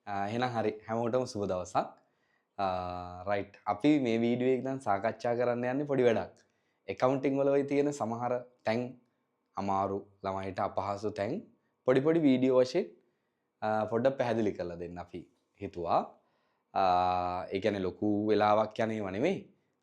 එහෙනම් හරි හැමෝටම සුබ දවසක්. රයිට් අපි මේ වීඩියෝ එක දැන් සාකච්ඡා කරන්න යන්නේ පොඩි වැඩක්. accounting වල වෙයි තියෙන සමහර තැන් අමාරු ළමයිට අපහසු තැන් පොඩි පොඩි වීඩියෝ වශයෙන් පොඩ්ඩක් පැහැදිලි කරලා දෙන්න අපි හිතුවා. ඒ කියන්නේ ලොකු වෙලාවක් යන ඒවා නෙමෙයි.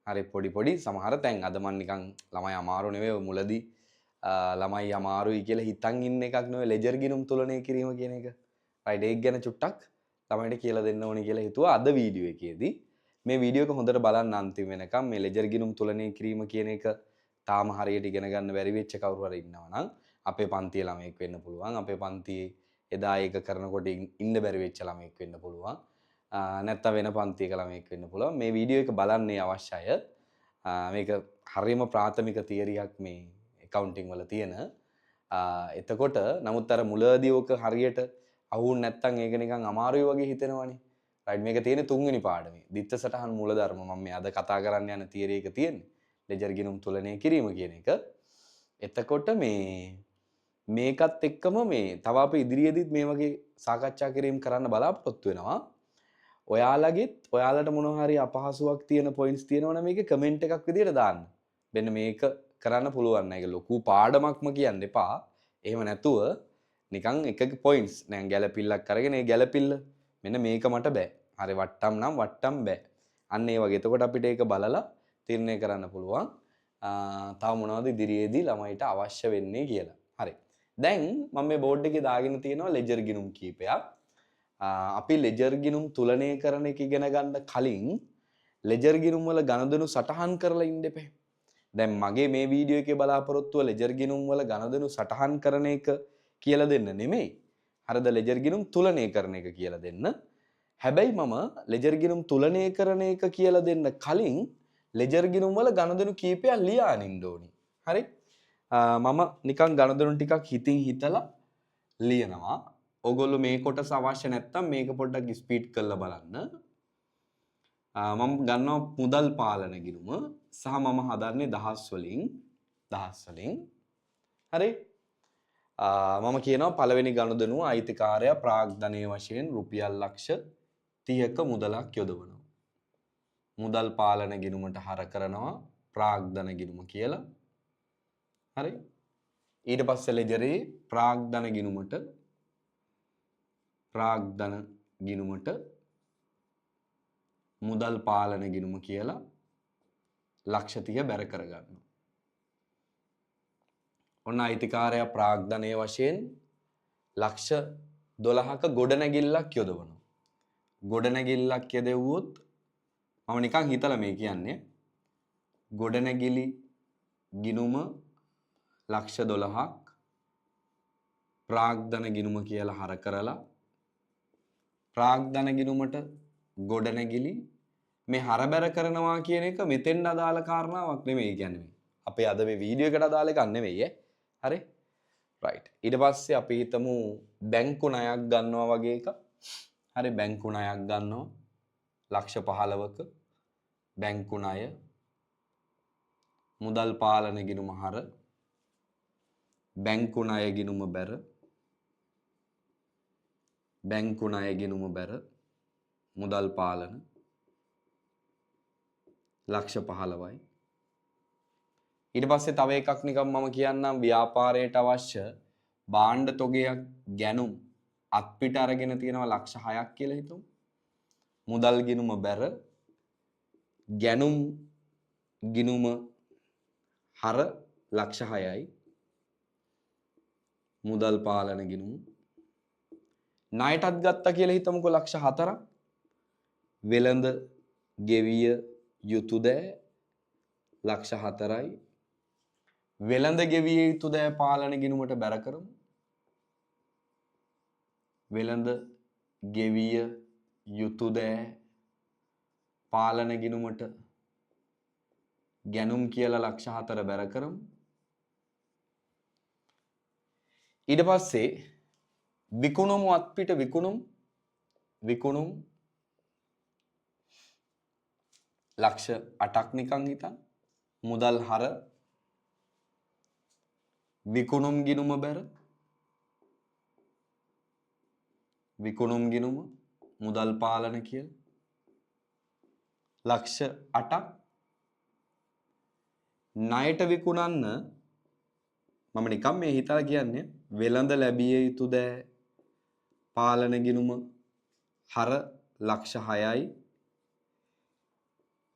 හරි පොඩි පොඩි සමහර තැන් අද මම නිකන් ළමයි අමාරු නෙවෙයි මුලදී ළමයි අමාරුයි කියලා හිතන් ඉන්න එකක් නෙවෙයි ලෙජර් ගිණුම් තුලනය කිරීම කියන එක. රයිට් ඒක ගැන චුට්ටක් ළමයිට කියලා දෙන්න ඕනේ කියලා හිතුවා අද වීඩියෝ එකේදී. මේ වීඩියෝ එක හොඳට බලන්න අන්තිම වෙනකම් මේ ලෙජර් ගිණුම් තුලනය කිරීම කියන එක තාම හරියට ඉගෙන ගන්න බැරි වෙච්ච කවුරු හරි ඉන්නවා නම් අපේ පන්තියේ ළමයෙක් වෙන්න පුළුවන්. අපේ පන්තියේ එදා ඒක කරනකොට ඉන්න බැරි වෙච්ච ළමයෙක් වෙන්න පුළුවන්. නැත්නම් වෙන පන්තියක ළමයෙක් වෙන්න පුළුවන්. මේ වීඩියෝ එක බලන්නේ අවශ්‍යය. මේක හරියම ප්‍රාථමික තියරියක් මේ accounting වල තියෙන. එතකොට නමුත් අර මුලදී ඔක හරියට අහුන් නැත්තම් ඒක නිකන් අමාරුයි වගේ හිතෙනවනේ. රයිට් මේක තියෙන්නේ තුන්වෙනි පාඩමේ. දිත්ත සටහන් මූලධර්ම මම මේ අද කතා කරන්න යන තියරි එක තියෙන්නේ. ලෙජර් ගිණුම් තුලනය කිරීම කියන එක. එතකොට මේකත් එක්කම මේ තව අපි ඉදිරියේදීත් මේ වගේ සාකච්ඡා කිරීම කරන්න බලාපොරොත්තු වෙනවා. ඔයාලට මොනවා හරි අපහසුාවක් තියෙන පොයින්ට්ස් තියෙනවා නම් මේකේ කමෙන්ට් එකක් විදියට දාන්න. මෙන්න මේක කරන්න පුළුවන් නෑ. ඒක ලොකු පාඩමක්ම කියන්න එපා. එහෙම නැතුව නිකන් එකක පොයින්ට්ස් දැන් ගැලපිල්ලක් අරගෙන ඒ ගැලපිල්ල මෙන්න මේක මට බෑ. හරි වට්ටම් නම් වට්ටම් බෑ. අන්න ඒ වගේ. එතකොට අපිට ඒක බලලා තීරණය කරන්න පුළුවන්. තව මොනවද ඉදිරියේදී ළමයිට අවශ්‍ය වෙන්නේ කියලා. හරි. දැන් මම මේ බෝඩ් එකේ දාගෙන තියෙනවා ලෙජර් ගිණුම් කීපයක්. අපි ලෙජර් ගිණුම් තුලනය කරන එක ඉගෙන ගන්න කලින් ලෙජර් ගිණුම් වල ගණදෙනු සටහන් කරලා ඉන්න එපා. දැන් මගේ මේ වීඩියෝ එකේ බලාපොරොත්තුව ලෙජර් ගිණුම් වල ගණදෙනු සටහන් කරන එක කියලා දෙන්න නෙමෙයි. හරිද ලෙජර් ගිණුම් තුලනය කරන එක කියලා දෙන්න. හැබැයි මම ලෙජර් ගිණුම් තුලනය කරන එක කියලා දෙන්න කලින් ලෙජර් ගිණුම් වල ගණදෙනු කීපයක් ලියාගෙන ඉන්න ඕනි. හරි? මම නිකන් ගණදෙනු ටිකක් හිතින් හිතලා ලියනවා. ඔයගොල්ලෝ මේ කොටස අවශ්‍ය නැත්නම් මේක පොඩ්ඩක් ස්පීඩ් කරලා බලන්න. මම ගන්නවා මුදල් පාලන ගිණුම සහ මම හදන්නේ දහස් වලින්. හරි? මම කියනවා පළවෙනි ගනුදෙනුව අයිතිකාරයා ප්‍රාග්ධනීය වශයෙන් රුපියල් ලක්ෂ 30ක මුදලක් යොදවනවා. මුදල් පාලන ගිණුමට හර කරනවා ප්‍රාග්ධන ගිණුම කියලා. හරි? ඊට පස්සේ ලෙජරේ ප්‍රාග්ධන ගිණුමට මුදල් පාලන ගිණුම කියලා ලක්ෂ 30 බැර කරගන්නවා. ඔන්න අයිතිකාරයා ප්‍රාග්ධනීය වශයෙන් ලක්ෂ 12ක ගොඩනැගිල්ලක් යොදවනවා. ගොඩනැගිල්ලක් යදෙව්වොත් මම නිකන් හිතලා මේ කියන්නේ ගොඩනැගිලි ගිණුම ලක්ෂ 12ක් ප්‍රාග්ධන ගිණුම කියලා හර කරලා ප්‍රාග්ධන ගිණුමට ගොඩනැගිලි මේ හරබැර කරනවා කියන එක මෙතෙන් අදාළ කාරණාවක් නෙමෙයි කියන්නේ. අපේ අද මේ වීඩියෝ එකට අදාළ එකක් නෙමෙයි ඈ. හරි? රයිට්. ඊට පස්සේ අපි හිතමු බැංකු ණයක් ගන්නවා වගේ එකක්. හරි බැංකු ණයක් ගන්නවා ලක්ෂ 15ක බැංකු ණය මුදල් පාලන ගිණුම හර බැංකු ණය ගිණුම බැර බැංකු ණය ගිණුම බැර මුදල් පාලන ලක්ෂ 15යි. ඊට පස්සේ තව එකක් නිකන් මම කියන්නම් ව්‍යාපාරයට අවශ්‍ය භාණ්ඩ තොගයක් ගැනුම් අත්පිට අරගෙන තියෙනවා ලක්ෂ 6ක් කියලා හිතමු. මුදල් ගිණුම බැර ගැනුම් ගිණුම හර ලක්ෂ 6යි. මුදල් පාලන ගිණුම ණයටත් ගත්තා කියලා හිතමුකෝ ලක්ෂ 4ක්. වෙළඳ ගෙවිය යුතු දෑ ලක්ෂ 4යි. වෙළඳ ගෙවිය යුතු දෑ පාලන ගිණුමට බැර කරමු. වෙළඳ ගෙවිය යුතු දෑ පාලන ගිණුමට ගැනුම් කියලා ලක්ෂ 4 බැර කරමු. ඊට පස්සේ විකුණුම් අත්පිට විකුණුම් ලක්ෂ 8ක් නිකන් හිතන්න. මුදල් හර විකුණුම් ගිණුම බැර විකුණුම් ගිණුම මුදල් පාලන කියලා. ලක්ෂ 8ක් ණයට විකුණන්න මම නිකම් මේ හිතලා කියන්නේ වෙළඳ ලැබිය යුතු දෑ පාලන ගිණුම හර ලක්ෂ 6යි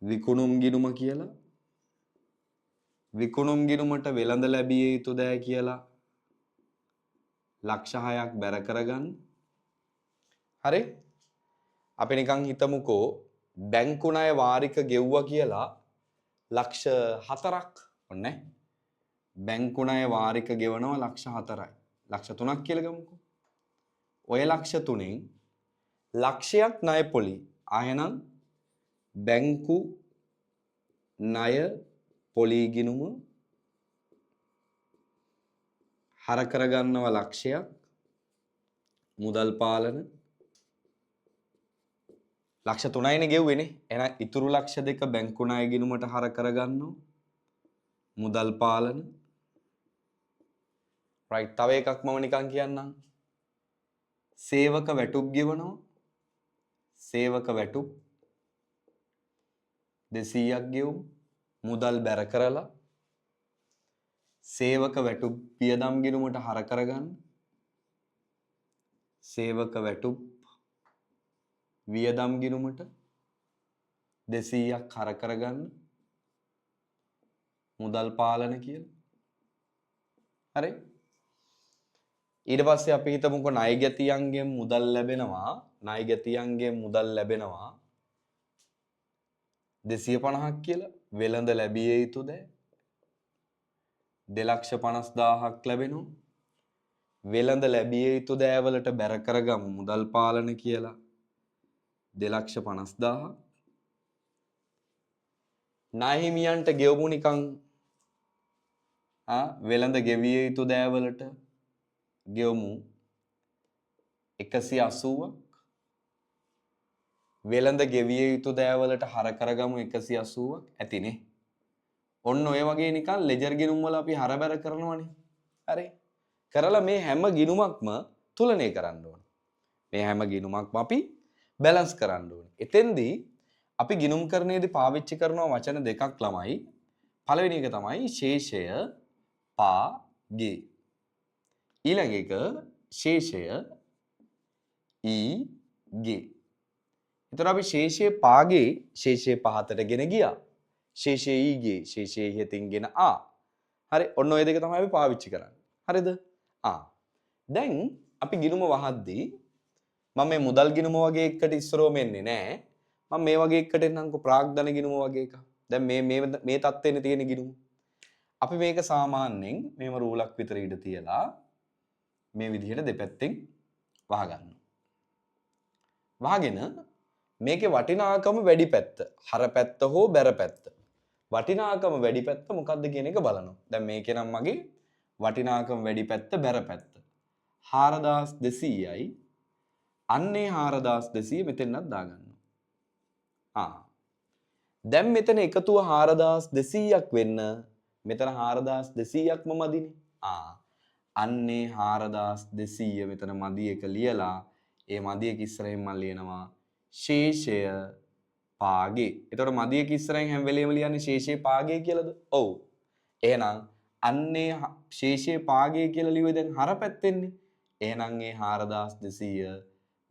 විකුණුම් ගිණුම කියලා. විකුණුම් ගිණුමට වෙළඳ ලැබිය යුතු දෑ කියලා ලක්ෂ 6ක් බැර කරගන්න. හරි? අපි නිකන් හිතමුකෝ බැංකු ණය වාරික ගෙව්වා කියලා ලක්ෂ 4ක් ඔන්නේ. බැංකු ණය වාරික ගෙවනවා ලක්ෂ 4යි. ලක්ෂ 3ක් කියලා ගමුකෝ. ඔය ලක්ෂ 3න් ලක්ෂයක් ණය පොලි. ආයෙනම් බැංකු ණය පොලි ගිණුම හර කරගන්නවා ලක්ෂයක් මුදල් පාලන ලක්ෂ 3යිනේ ගෙව්වේනේ. එහෙනම් ඉතුරු ලක්ෂ 2 බැංකු ණය ගිණුමට හර කරගන්නවා මුදල් පාලන. රයිට්. තව එකක් මම නිකන් කියන්නම්. සේවක වැටුප් ගෙවනවා. සේවක වැටුප් 200ක් ගෙවමු. මුදල් බැර කරලා සේවක වැටුප් පියදම් ගිණුමට හර කරගන්න. සේවක වැටුප් වියදම් ගිණුමට 200ක් හර කරගන්න. මුදල් පාලන කියලා. හරි? ඊට පස්සේ අපි හිතමුකෝ ණය ගැතියන්ගෙන් මුදල් ලැබෙනවා. ණය ගැතියන්ගෙන් මුදල් ලැබෙනවා 250ක් කියලා. වෙළඳ ලැබිය යුතු දෑ 2,50,000ක් ලැබෙනවා. වෙළඳ ලැබිය යුතු දෑවලට බැර කරගමු මුදල් පාලන කියලා 2,50,000. ණය හිමියන්ට ගෙවමු නිකන් වෙළඳ ගෙවිය යුතු දෑවලට ගෙවමු 180ක්. වෙළඳ ගෙවිය යුතු දෑවලට හර කරගමු 180ක්. ඇතිනේ. ඔන්න ඔය වගේ නිකන් ලෙජර් ගිණුම් වල අපි හර බැර කරනවනේ. හරි. කරලා මේ හැම ගිණුමක්ම තුලනය කරන්න ඕනේ. මේ හැම ගිණුමක්ම අපි බැලන්ස් කරන්න ඕනේ. එතෙන්දී අපි ගිණුම් කරන්නේදී පාවිච්චි කරන වචන දෙකක් ළමයි. පළවෙනි එක තමයි ශේෂය පාගේ. ඊළඟ එක ශේෂය ඊගේ. එතකොට අපි ශේෂයේ පාගේ ශේෂයේ පහතට ගෙන ගියා. ශේෂයේ ඊගේ ශේෂයේ ඉහතින් ගෙන ආ. හරි. ඔන්න ඔය දෙක තමයි අපි පාවිච්චි කරන්නේ. හරිද? දැන් අපි ගිණුම වහද්දී මම මේ මුදල් ගිණුම වගේ එකකට ඉස්සරෝම එන්නේ නැහැ. මම මේ වගේ එකකට එන්නම්කෝ ප්‍රාග්ධන ගිණුම වගේ එකක්. දැන් මේ තත්ත්වෙනේ තියෙන ගිණුම. අපි මේක සාමාන්‍යයෙන් මේව රූලක් විතර ඉඳ තියලා මේ විදිහට දෙපැත්තෙන් වහගන්නවා. වහගෙන මේකේ වටිනාකම වැඩි පැත්ත, හර පැත්ත හෝ බැර පැත්ත. වටිනාකම වැඩි පැත්ත මොකක්ද කියන එක බලනවා. දැන් මේකේ නම් මගේ වටිනාකම වැඩි පැත්ත බැර පැත්ත. 4200යි. අන්නේ 4200 මෙතනක් දාගන්නවා. දැන් මෙතන එකතුව 4200ක් වෙන්න මෙතන 4200ක්ම මදිනේ. අන්නේ 4200 මෙතන මදි එක ලියලා ඒ මදි එක ඉස්සරහින් මම ලියනවා ශේෂය පාගේ. එතකොට මදි එක ඉස්සරහින් හැම වෙලේම ලියන්නේ ශේෂය පාගේ කියලාද? ඔව්. එහෙනම් අන්නේ ශේෂය පාගේ කියලා ලියුවේ දැන් හර පැත්තෙන්නේ. එහෙනම් ඒ 4200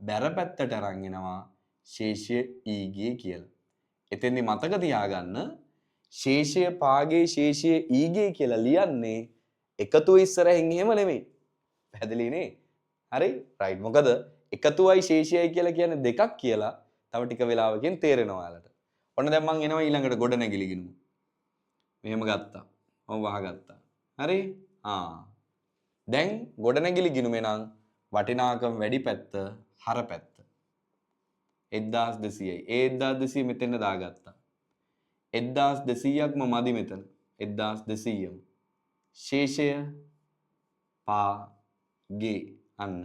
බැර පැත්තට අරන් එනවා ශේෂය ඊගේ කියලා. එතෙන්දි මතක තියාගන්න ශේෂය පාගේ ශේෂය ඊගේ කියලා ලියන්නේ එකතුව ඉස්සරහින් එහෙම නෙමෙයි. පැහැදිලි නේ? හරි? රයිට්. මොකද එකතුවයි ශේෂයයි කියලා කියන්නේ දෙකක් කියලා තව ටික වෙලාවකින් තේරෙනවා ඔයාලට. ඔන්න දැන් මම එනවා ඊළඟට ගොඩනැගිලි ගිණුම. මෙහෙම ගත්තා. මම වහගත්තා. හරි? දැන් ගොඩනැගිලි ගිණුමේ නම් වටිනාකම වැඩි පැත්ත හර පැත්ත. 1200යි. ඒ 1200 මෙතන දාගත්තා. 1200ක්ම මදි මෙතන. 1200ම. ශේෂය පාගේ අන්න.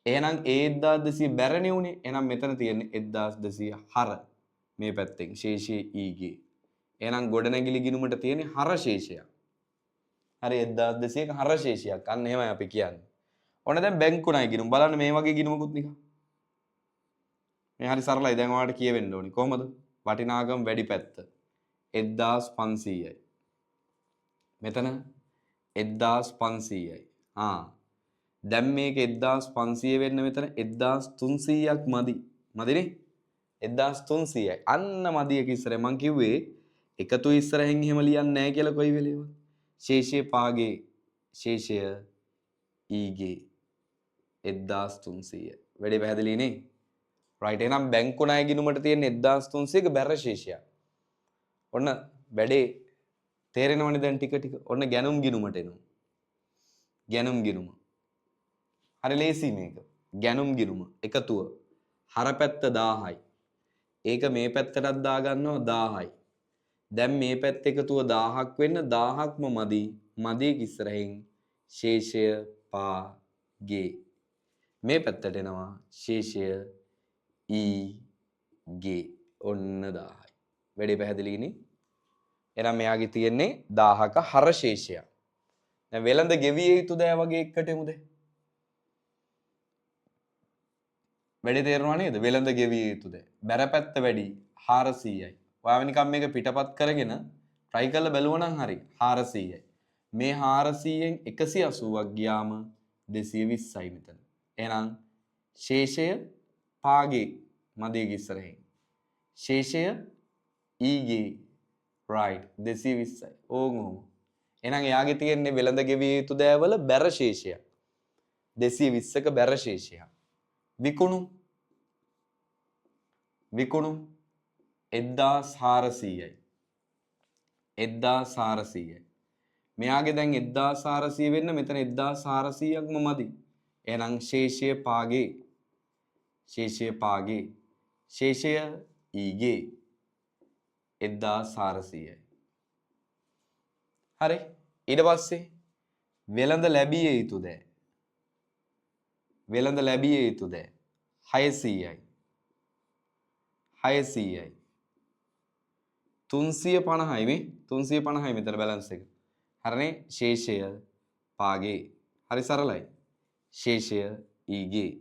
එහෙනම් ඒ 1200 බැරණි උනේ. එහෙනම් මෙතන තියෙන්නේ 1200 හර මේ පැත්තෙන් ශේෂයේ ඊගේ. එහෙනම් ගොඩනැගිලි ගිණුමට තියෙන්නේ හර ශේෂයක්. හරි 1200ක හර ශේෂයක්. අන්න එහෙමයි අපි කියන්නේ. ඔන්න දැන් බැංකු ණය ගිණුම බලන්න මේ වගේ ගිණුමකුත් නිකන්. මේ හරි සරලයි. දැන් ඔයාලට කියවෙන්න ඕනි. කොහමද? වටිනාකම වැඩි පැත්ත 1500යි. මෙතන 1500යි. දැන් මේක 1500 වෙන්න මෙතන 1300ක් මදි. මදිනේ? 1300යි. අන්න මදි එක ඉස්සරහ මං කිව්වේ එකතු ඉස්සරහින් එහෙම ලියන්නේ නැහැ කියලා කොයි වෙලේවත්. ශේෂය පාගේ ශේෂය ඊගේ 1300. වැඩි පැහැදිලි නේ? රයිට්. එහෙනම් බැංකු ණය ගිණුමට තියෙන 1300ක බැර ශේෂයක්. ඔන්න වැඩේ තේරෙනවනේ දැන් ටික ටික. ඔන්න ගැනුම් ගිණුමට එනවා. ගැනුම් ගිණුම. හරි ලේසි මේක. ගැනුම් ගිණුම එකතුව. හර පැත්ත 1000යි. ඒක මේ පැත්තටත් දා ගන්නවා 1000යි. දැන් මේ පැත්ත එකතුව 1000ක් වෙන්න 1000ක්ම මදි. මදි ඉස්සරහින් ශේෂය පාගේ. මේ පැත්තට එනවා ශේෂය ඊගේ. ඔන්න 1000යි. වැඩි පැහැදිලිනේ? එහෙනම් මෙයාගේ තියෙන්නේ 1000ක හර ශේෂයක්. දැන් වෙළඳ ගෙවිය යුතු දෑ වගේ එකට එමුද? වැඩි තේරෙනව නේද? වෙළඳ ගෙවිය යුතු දෑ. බැරපැත්ත වැඩි 400යි. ඔයාව නිකන් මේක පිටපත් කරගෙන try කරලා බලුවා නම් හරි 400යි. මේ 400න් 180ක් ගියාම 220යි මෙතන. එහෙනම් ශේෂය පාගේ මදේ ඉස්සරහින්. ශේෂය ඊගේ right 220යි. ඕන්. එහෙනම් එයාගේ තියෙන්නේ වෙළඳ ගෙවිය යුතු දෑවල බැර ශේෂයක්. 220ක බැර ශේෂයක්. විකුණු 1400යි. 1400යි. මෙයාගේ දැන් 1400 වෙන්න මෙතන 1400ක්ම මදි. එහෙනම් ශේෂය පාගේ ශේෂය ඊගේ 1400යි. හරි. ඊට පස්සේ වෙළඳ ලැබිය යුතු දෑ. වෙළඳ ලැබිය යුතු දෑ 600යි. 600යි. 350යි මේ 350යි මෙතන බැලන්ස් එක. හරිනේ? ශේෂය පාගේ. හරි සරලයි. ශේෂය ඊගේ.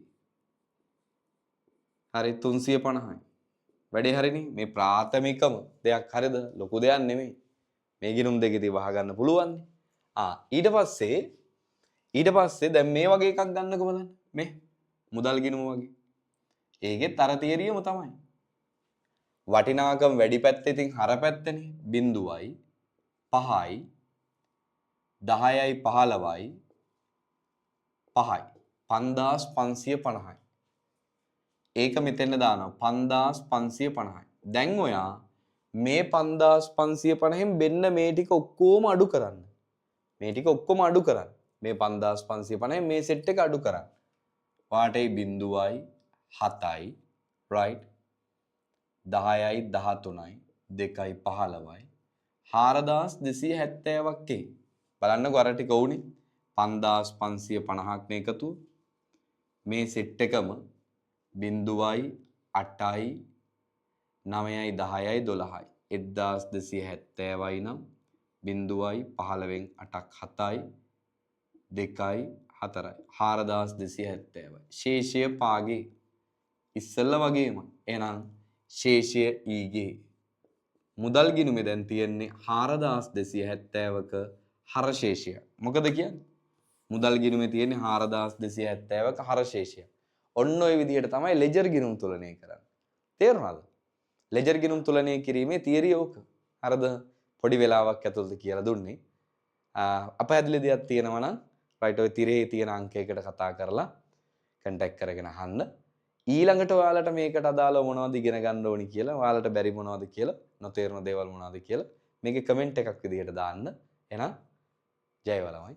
හරි 350යි. වැඩේ හරිනේ? මේ ප්‍රාථමිකම දෙයක් හරිද? ලොකු දෙයක් නෙමෙයි. මේ ගිණුම් දෙකේදී වහගන්න පුළුවන්. ඊට පස්සේ දැන් මේ වගේ එකක් ගන්නකො බලන්න. මේ මුදල් ගිණුම වගේ. ඒකෙත් අර තියරියම තමයි. වටිනාකම වැඩි පැත්තේ ඉතින් හර පැත්තනේ 0යි 5යි 10යි 15යි 5යි 5550යි. ඒක මෙතෙන් දානවා 5550යි. දැන් ඔයා මේ 5550න් මෙන්න මේ ටික ඔක්කොම අඩු කරන්න. මේ ටික ඔක්කොම අඩු කරන්න. මේ 5550න් මේ සෙට් එක අඩු කරන්න. වාටේ 0යි 7යි right 10යි 13යි 2යි 15යි 4270ක් එයි. බලන්නකො අර ටික උනේ 5550ක් නේ එකතු. මේ සෙට් එකම 0යි 8යි 9යි 10යි 12යි 1270යි නම් 0යි 15න් 8ක් 7යි 2යි 4යි 4270යි. ශේෂය පාගේ ඉස්සෙල්ලා වගේම. එහෙනම් ශේෂය ඊගේ. මුදල් ගිණුමේ දැන් තියෙන්නේ 4270ක හර ශේෂය. මොකද කියන්නේ? මුදල් ගිණුමේ තියෙන්නේ 4270ක හර ශේෂය. ඔන්න ඔය විදිහට තමයි ලෙජර් ගිණුම් තුලනය කරන්නේ. තේරුණාද? ලෙජර් ගිණුම් තුලනය කිරීමේ තියරිය ඕක. හරිද? පොඩි වෙලාවක් ඇතුළත කියලා දුන්නේ. අපහැදිලි දෙයක් තියෙනවා නම් රයිට් ඔය තිරේ තියෙන අංකයකට කතා කරලා කන්ටැක්ට් කරගෙන අහන්න. ඊළඟට ඔයාලට මේකට අදාළව මොනවද ඉගෙන ගන්න ඕනි කියලා, ඔයාලට බැරි මොනවද කියලා, නොතේරුණ දේවල් මොනවද කියලා මේකේ කමෙන්ට් එකක් විදිහට දාන්න. එහෙනම් ජය වලමයි.